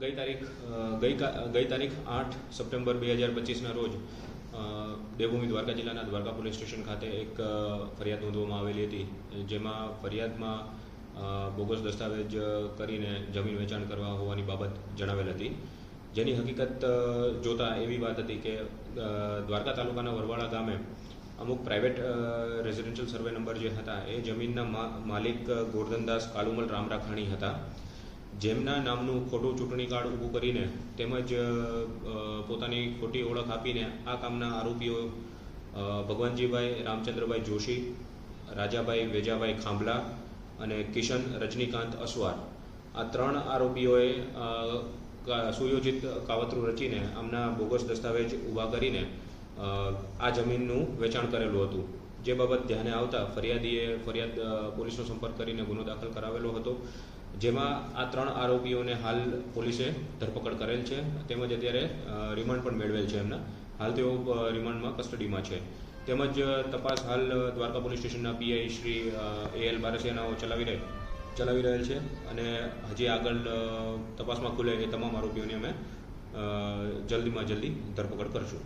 ગઈ તારીખ 8 સપ્ટેમ્બર 2025ના રોજ દેવભૂમિ દ્વારકા જિલ્લાના દ્વારકા પોલીસ સ્ટેશન ખાતે એક ફરિયાદ નોંધવામાં આવેલી હતી, જેમાં ફરિયાદમાં બોગસ દસ્તાવેજ કરીને જમીન વેચાણ કરવા હોવાની બાબત જણાવેલ હતી, જેની હકીકત જોતા એવી વાત હતી કે દ્વારકા તાલુકાના વરવાડા ગામે અમુક પ્રાઇવેટ રેઝિડેન્શિયલ સર્વે નંબર જે હતા એ જમીનના માલિક ગોરધનદાસ કાલુમલ રામરાખાણી હતા, જેમના નામનું ખોટું ચૂંટણી કાર્ડ ઊભું કરીને તેમજ પોતાની ખોટી ઓળખ આપીને આ કામના આરોપીઓ ભગવાનજીભાઈ રામચંદ્રભાઈ જોશી, રાજાભાઈ વેજાભાઈ ખાંભલા અને કિશન રજનીકાંત અસવાર, આ 3 આરોપીઓએ સુયોજિત કાવતરું રચીને આમના બોગસ દસ્તાવેજ ઊભા કરીને આ જમીનનું વેચાણ કરેલું હતું, જે બાબત ધ્યાને આવતા ફરિયાદ પોલીસનો સંપર્ક કરીને ગુનો દાખલ કરાવેલો હતો, જેમાં આ 3 આરોપીઓને હાલ પોલીસે ધરપકડ કરેલ છે, તેમજ અત્યારે રિમાન્ડ પણ મેળવેલ છે એમના. હાલ તેઓ રિમાન્ડમાં કસ્ટડીમાં છે, તેમજ તપાસ હાલ દ્વારકા પોલીસ સ્ટેશનના પીઆઈ શ્રી AL બારસિયાનાઓ ચલાવી રહેલ છે અને હજી આગળ તપાસમાં ખુલે એ તમામ આરોપીઓની અમે જલ્દીમાં જલ્દી ધરપકડ કરશું.